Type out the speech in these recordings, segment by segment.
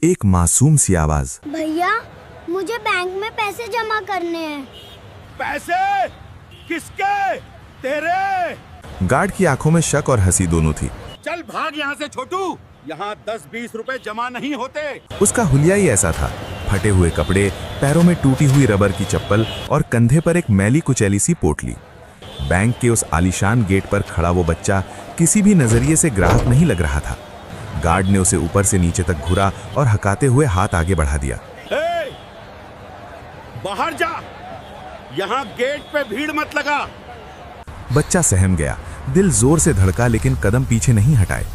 एक मासूम सी आवाज। भैया, मुझे बैंक में पैसे जमा करने हैं। पैसे? किसके? तेरे? गार्ड की आंखों में शक और हंसी दोनों थी। चल भाग यहाँ से छोटू, यहाँ 10-20 रुपए जमा नहीं होते। उसका हुलिया ही ऐसा था, फटे हुए कपड़े, पैरों में टूटी हुई रबर की चप्पल और कंधे पर एक मैली कुचैली सी पोटली। बैंक के उस आलीशान गेट पर खड़ा वो बच्चा किसी भी नजरिए से ग्राहक नहीं लग रहा था। गार्ड ने उसे ऊपर से नीचे तक घुरा और हकाते हुए हाथ आगे बढ़ा दिया। ए, बाहर जा, यहाँ गेट पे भीड़ मत लगा। बच्चा सहम गया, दिल जोर से धड़का लेकिन कदम पीछे नहीं हटाए।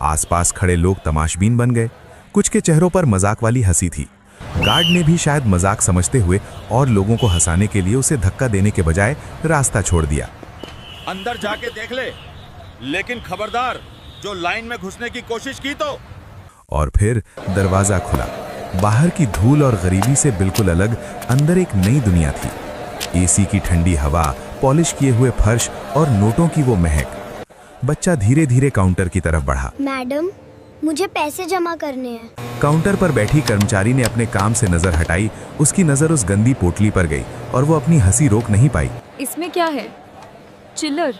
आसपास खड़े लोग तमाशबीन बन गए, कुछ के चेहरों पर मजाक वाली हंसी थी। गार्ड ने भी शायद मजाक समझते हुए और लोगों को हंसाने के लिए उसे धक्का देने के बजाय रास्ता छोड़ दिया। अंदर जाके देख ले, लेकिन खबरदार, जो लाइन में घुसने की कोशिश की तो। और फिर दरवाजा खुला। बाहर की धूल और गरीबी से बिल्कुल अलग अंदर एक नई दुनिया थी। एसी की ठंडी हवा, पॉलिश किए हुए फर्श और नोटों की वो महक। बच्चा धीरे धीरे काउंटर की तरफ बढ़ा। मैडम, मुझे पैसे जमा करने हैं। काउंटर पर बैठी कर्मचारी ने अपने काम से नजर हटाई। उसकी नजर उस गंदी पोटली पर गई और वो अपनी हंसी रोक नहीं पाई। इसमें क्या है? चिल्लर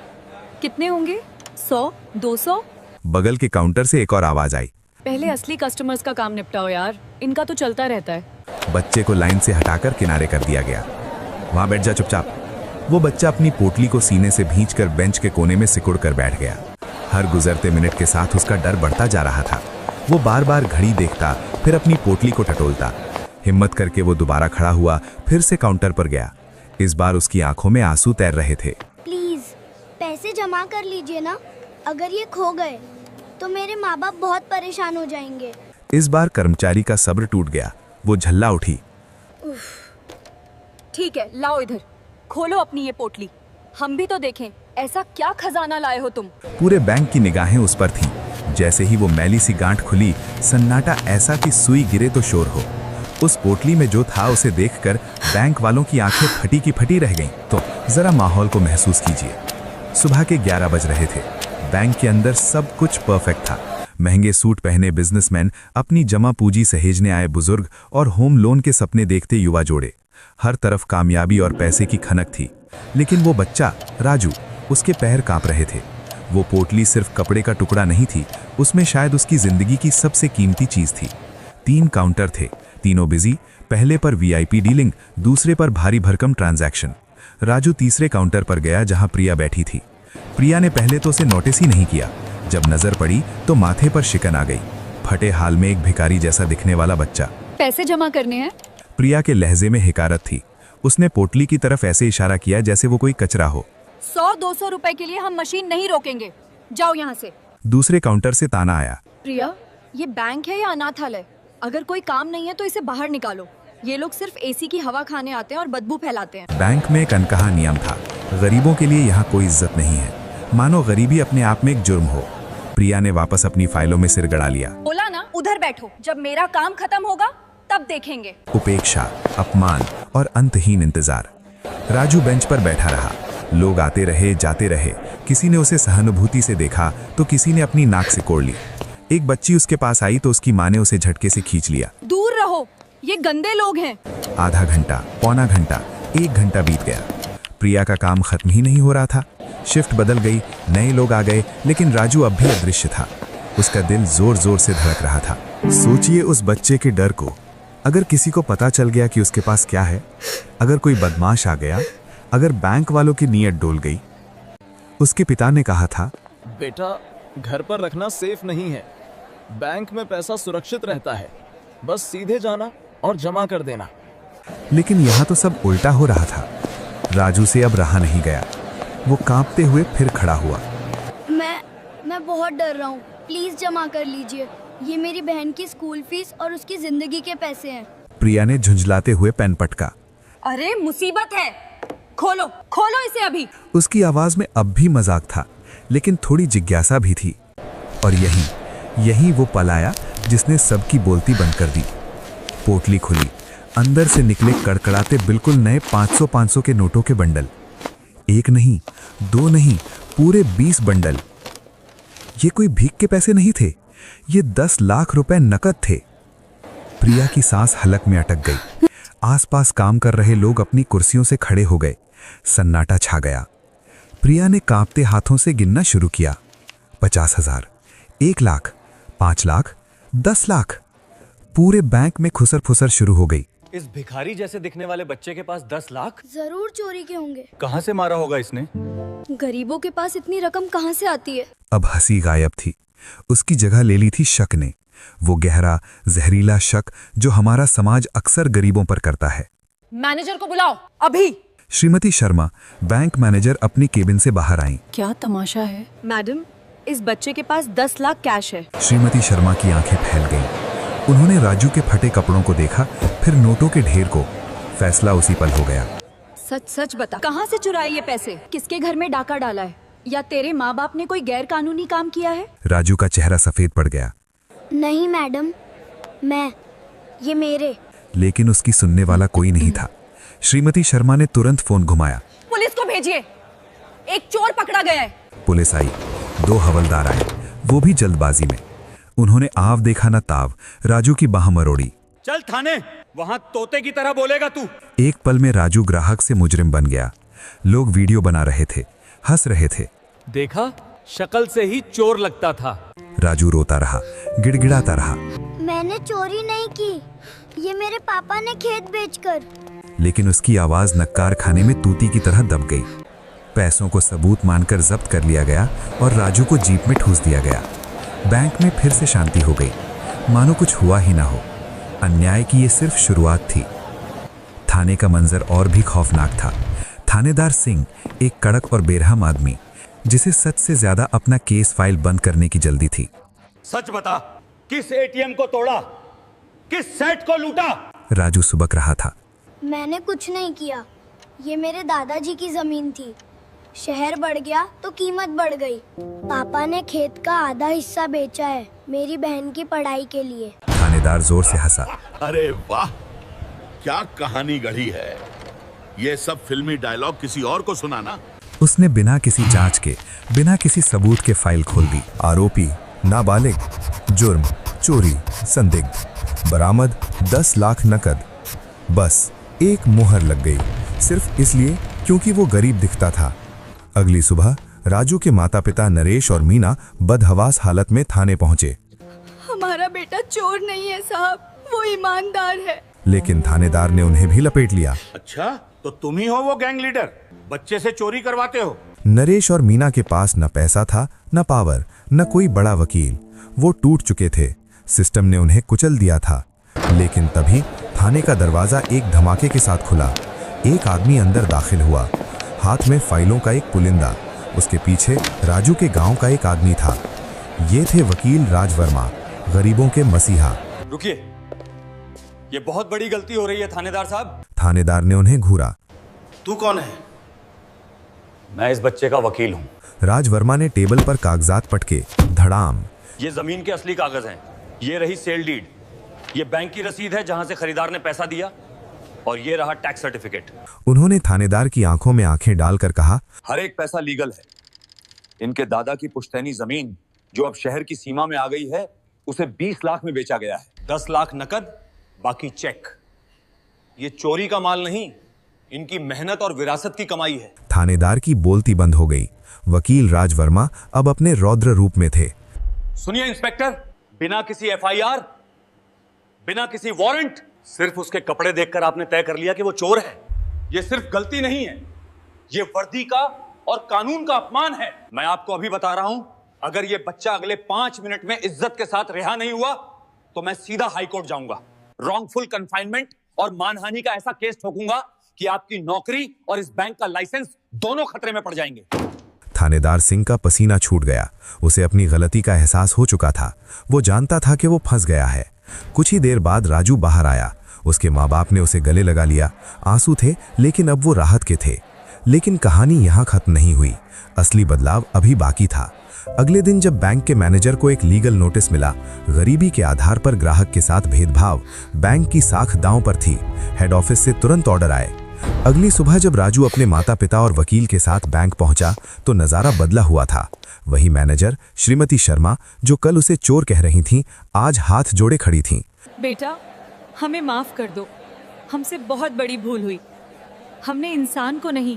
कितने होंगे? 100, 200? बगल के काउंटर से एक और आवाज आई। पहले असली कस्टमर्स का काम निपटाओ यार, इनका तो चलता रहता है। बच्चे को लाइन से हटाकर किनारे कर दिया गया। वहां बैठ जा चुपचाप। वो बच्चा अपनी पोटली को सीने से भींचकर बेंच के कोने में सिकुड़ कर बैठ गया। हर गुजरते मिनट के साथ उसका डर बढ़ता जा रहा था। वो बार बार घड़ी देखता, फिर अपनी पोटली को टटोलता। हिम्मत करके वो दोबारा खड़ा हुआ, फिर से काउंटर पर गया। इस बार उसकी आंखों में आंसू तैर रहे थे। प्लीज पैसे जमा कर लीजिए ना, अगर ये खो गए तो मेरे माँ बाप बहुत परेशान हो जाएंगे। इस बार कर्मचारी का सब्र टूट गया। वो झल्ला उठी। ठीक है, लाओ इधर, खोलो अपनी ये पोटली, हम भी तो देखें ऐसा क्या खजाना लाए हो तुम। पूरे बैंक की निगाहें उस पर थीं। जैसे ही वो मैली सी गांठ खुली, सन्नाटा ऐसा कि सुई गिरे तो शोर हो। उस पोटली में जो था उसे देखकर बैंक वालों की आंखें फटी की फटी रह गईं। तो जरा माहौल को महसूस कीजिए। सुबह के 11 बज रहे थे। बैंक के अंदर सब कुछ परफेक्ट था। महंगे सूट पहने बिजनेसमैन, अपनी जमा पूंजी सहेजने आए बुजुर्ग और होम लोन के सपने देखते युवा जोड़े। हर तरफ कामयाबी और पैसे की खनक थी। लेकिन वो बच्चा राजू, उसके पैर कांप रहे थे। वो पोटली सिर्फ कपड़े का टुकड़ा नहीं थी, उसमें शायद उसकी जिंदगी की सबसे कीमती चीज थी। 3 काउंटर थे, तीनों बिजी। पहले पर वीआईपी डीलिंग, दूसरे पर भारी भरकम ट्रांजैक्शन। राजू तीसरे काउंटर पर गया जहां प्रिया बैठी थी। प्रिया ने पहले तो उसे नोटिस ही नहीं किया। जब नजर पड़ी तो माथे पर शिकन आ गई। फटे हाल में एक भिखारी जैसा दिखने वाला बच्चा। पैसे जमा करने हैं? प्रिया के लहजे में हिकारत थी। उसने पोटली की तरफ ऐसे इशारा किया जैसे वो कोई कचरा हो। 100-200 रुपए के लिए हम मशीन नहीं रोकेंगे, जाओ यहाँ से। दूसरे काउंटर से ताना आया। प्रिया, ये बैंक है या अनाथालय? अगर कोई काम नहीं है तो इसे बाहर निकालो। ये लोग सिर्फ एसी की हवा खाने आते हैं और बदबू फैलाते हैं। बैंक में एक अनकहा नियम था, गरीबों के लिए यहाँ कोई इज्जत नहीं है, मानो गरीबी अपने आप में एक जुर्म हो। प्रिया ने वापस अपनी फाइलों में सिर गड़ा लिया। बोला ना, उधर बैठो, जब मेरा काम खत्म होगा तब देखेंगे। उपेक्षा, अपमान और अंतहीन इंतजार। राजू बेंच पर बैठा रहा। लोग आते रहे, जाते रहे। किसी ने उसे सहानुभूति से देखा तो किसी ने अपनी नाक से कोड़ ली। एक बच्ची उसके पास आई तो उसकी माँ ने उसे झटके से खींच लिया। दूर रहो, ये गंदे लोग हैं। आधा घंटा, पौना घंटा, 1 घंटा बीत गया। प्रिया का काम खत्म ही नहीं हो रहा था। शिफ्ट बदल गई, नए लोग आ गए, लेकिन राजू अब भी अदृश्य था। उसका दिल जोर जोर से धड़क रहा था। सोचिए उस बच्चे के डर को। अगर किसी को पता चल गया कि उसके पास क्या है, अगर कोई बदमाश आ गया, अगर बैंक वालों की नीयत डोल गई। उसके पिता ने कहा था, बेटा, घर पर रखना सेफ नहीं है। बैंक में पैसा सुरक्षित रहता है, बस सीधे जाना और जमा कर देना। लेकिन यहाँ तो सब उल्टा हो रहा था। राजू से अब रहा नहीं गया। वो कांपते हुए फिर खड़ा हुआ। मैं बहुत डर रहा हूँ, प्लीज जमा कर लीजिए। ये मेरी बहन की स्कूल फीस और उसकी जिंदगी के पैसे हैं। प्रिया ने झुंझलाते हुए पेन पटका। अरे मुसीबत है, खोलो खोलो इसे अभी। उसकी आवाज में अब भी मजाक था, लेकिन थोड़ी जिज्ञासा भी थी। और यही वो पल आया जिसने सबकी बोलती बंद कर दी। पोटली खुली, अंदर से निकले कड़कड़ाते बिल्कुल नए 500-500 के नोटों के बंडल। एक नहीं, 2 नहीं, पूरे 20 बंडल। ये कोई भीख के पैसे नहीं थे, ये 10 लाख रुपए नकद थे। प्रिया की सांस हलक में अटक गई। आसपास काम कर रहे लोग अपनी कुर्सियों से खड़े हो गए। सन्नाटा छा गया। प्रिया ने कांपते हाथों से गिनना शुरू किया। 50,000, 1 लाख, 5 लाख, 10 लाख। पूरे बैंक में खुसर फुसर शुरू हो गई। इस भिखारी जैसे दिखने वाले बच्चे के पास 10 लाख? जरूर चोरी के होंगे। कहाँ से मारा होगा इसने? गरीबों के पास इतनी रकम कहाँ से आती है? अब हंसी गायब थी। उसकी जगह ले ली थी शक ने, वो गहरा जहरीला शक जो हमारा समाज अक्सर गरीबों पर करता है। मैनेजर को बुलाओ अभी। श्रीमती शर्मा, बैंक मैनेजर, अपनी केबिन से बाहर आईं। क्या तमाशा है? मैडम, इस बच्चे के पास 10 लाख कैश है। श्रीमती शर्मा की आंखें फैल गईं। उन्होंने राजू के फटे कपड़ों को देखा, फिर नोटों के ढेर को। फैसला उसी पल हो गया। सच सच बता, कहाँ से चुराए ये पैसे? किसके घर में डाका डाला है? या तेरे माँ बाप ने कोई गैर कानूनी काम किया है? राजू का चेहरा सफेद पड़ गया। नहीं मैडम, ये मेरे। लेकिन उसकी सुनने वाला कोई नहीं था। श्रीमती शर्मा ने तुरंत फोन घुमाया। पुलिस को भेजिए, एक चोर पकड़ा गया है। पुलिस आई। 2 हवलदार आए, वो भी जल्दबाजी में। उन्होंने आव देखा न ताव, राजू की बाह मरोड़ी। चल थाने, वहां तोते की तरह बोलेगा तू। एक पल में राजू ग्राहक से मुजरिम बन गया। लोग वीडियो बना रहे थे, हंस रहे थे। देखा, शक्ल से ही चोर लगता था। राजू रोता रहा, गिड़गिड़ाता रहा। मैंने चोरी नहीं की, ये मेरे पापा ने खेत बेचकर। लेकिन उसकी आवाज नक्कार खाने में तूती की तरह दब गई। पैसों को सबूत मानकर जब्त कर लिया गया और राजू को जीप में ठूस दिया गया। बैंक में फिर से शांति हो गई, मानो कुछ हुआ ही ना हो। अन्याय की ये सिर्फ शुरुआत थी। थाने का मंजर और भी खौफनाक था। थानेदार सिंह, एक कड़क और बेरहम आदमी, जिसे सच से ज्यादा अपना केस फाइल बंद करने की जल्दी थी। सच बता, किस एटीएम को तोड़ा, किस सेट को लूटा? राजू सुबक रहा था। मैंने कुछ नहीं किया, ये मेरे दादाजी की जमीन थी। शहर बढ़ गया तो कीमत बढ़ गई। पापा ने खेत का आधा हिस्सा बेचा है मेरी बहन की पढ़ाई के लिए। थानेदार जोर से हंसा। अरे वाह, क्या कहानी गढ़ी है। ये सब फिल्मी डायलॉग किसी और को सुनाना। उसने बिना किसी जांच के, बिना किसी सबूत के फाइल खोल दी। आरोपी नाबालिग, जुर्म चोरी, संदिग्ध, बरामद 10 लाख नकद। बस एक मुहर लग गई, सिर्फ इसलिए क्योंकि वो गरीब दिखता था। अगली सुबह राजू के माता पिता नरेश और मीना बदहवास हालत में थाने पहुंचे। हमारा बेटा चोर नहीं है साहब, वो ईमानदार है। लेकिन थानेदार ने उन्हें भी लपेट लिया। अच्छा, तो तुम ही हो वो गैंग लीडर, बच्चे से चोरी करवाते हो। नरेश और मीना के पास न पैसा था, न पावर, न कोई बड़ा वकील। वो टूट चुके थे, सिस्टम ने उन्हें कुचल दिया था। लेकिन तभी थाने का दरवाजा एक धमाके के साथ खुला। एक आदमी अंदर दाखिल हुआ, हाथ में फाइलों का एक पुलिंदा। उसके पीछे राजू के गांव का एक आदमी था। ये थे वकील राज वर्मा, गरीबों के मसीहा। रुकिए, ये बहुत बड़ी गलती हो रही है थानेदार साहब। थानेदार ने उन्हें घूरा। तू कौन है? मैं इस बच्चे का वकील हूँ। राज वर्मा ने टेबल पर कागजात पटके। धड़ाम। ये जमीन के असली कागज हैं। ये रही सेल डीड, ये बैंक की रसीद है जहां से खरीदार ने पैसा दिया, और ये रहा टैक्स सर्टिफिकेट। उन्होंने थानेदार की आंखों में आंखें डालकर कहा, हर एक पैसा लीगल है। इनके दादा की पुश्तैनी जमीन जो अब शहर की सीमा में आ गई है, उसे 20 लाख में बेचा गया है। 10 लाख नकद, बाकी चेक। ये चोरी का माल नहीं, इनकी मेहनत और विरासत की कमाई है। थानेदार की बोलती बंद हो गई। वकील राज वर्मा अब अपने रौद्र रूप में थे। सुनिए इंस्पेक्टर, बिना किसी एफआईआर, बिना किसी वारंट, सिर्फ उसके कपड़े देखकर आपने तय कर लिया कि वो चोर है। ये सिर्फ गलती नहीं है, ये वर्दी का और कानून का अपमान है। मैं आपको अभी बता रहा हूं, अगर ये बच्चा अगले 5 मिनट में इज्जत के साथ रिहा नहीं हुआ तो मैं सीधा हाई कोर्ट जाऊंगा। रॉन्गफुल कन्फाइनमेंट और मानहानि का ऐसा केस ठोकूंगा कि आपकी नौकरी और इस बैंक का लाइसेंस दोनों खतरे में पड़ जाएंगे। थानेदार सिंह का पसीना छूट गया। उसे अपनी गलती का एहसास हो चुका था। वो जानता था कि वो फंस गया है। कुछ ही देर बाद राजू बाहर आया। उसके माँ बाप ने उसे गले लगा लिया। आंसू थे, लेकिन अब वो राहत के थे। लेकिन कहानी यहाँ खत्म नहीं हुई। असली बदलाव अभी बाकी था। अगले दिन जब बैंक के मैनेजर को एक लीगल नोटिस मिला, गरीबी के आधार पर ग्राहक के साथ भेदभाव, बैंक की साख दांव पर थी। हेड ऑफिस से तुरंत ऑर्डर आए। अगली सुबह जब राजू अपने माता पिता और वकील के साथ बैंक पहुंचा तो नजारा बदला हुआ था। वही मैनेजर श्रीमती शर्मा, जो कल उसे चोर कह रही थीं, आज हाथ जोड़े खड़ी थीं। बेटा, हमें माफ कर दो, हमसे बहुत बड़ी भूल हुई। हमने इंसान को नहीं,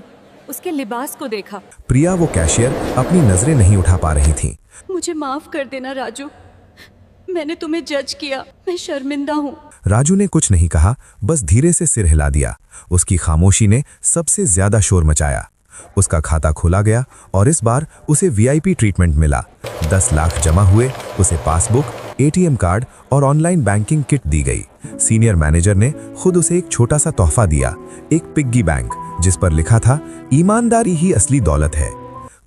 उसके लिबास को देखा। प्रिया वो कैशियर अपनी नजरें नहीं उठा पा रही थी। मुझे माफ कर देना राजू, मैंने तुम्हें जज किया, मैं शर्मिंदा हूँ। राजू ने कुछ नहीं कहा, बस धीरे से सिर हिला दिया। उसकी खामोशी ने सबसे ज्यादा शोर मचाया। उसका खाता खोला गया और इस बार उसे वीआईपी ट्रीटमेंट मिला। 10 लाख जमा हुए, उसे पासबुक, एटीएम कार्ड और ऑनलाइन बैंकिंग किट दी गई। सीनियर मैनेजर ने खुद उसे एक छोटा सा तोहफा दिया, एक पिग्गी बैंक, जिस पर लिखा था ईमानदारी ही असली दौलत है।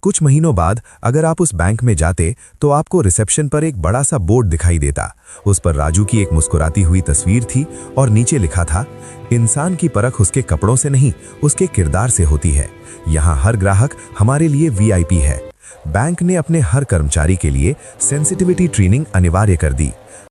कुछ महीनों बाद अगर आप उस बैंक में जाते तो आपको रिसेप्शन पर एक बड़ा सा बोर्ड दिखाई देता। उस पर राजू की एक मुस्कुराती हुई तस्वीर थी और नीचे लिखा था, इंसान की परख उसके कपड़ों से नहीं, उसके किरदार से होती है। यहाँ हर ग्राहक हमारे लिए वीआईपी है। बैंक ने अपने हर कर्मचारी के लिए सेंसिटिविटी ट्रेनिंग अनिवार्य कर दी।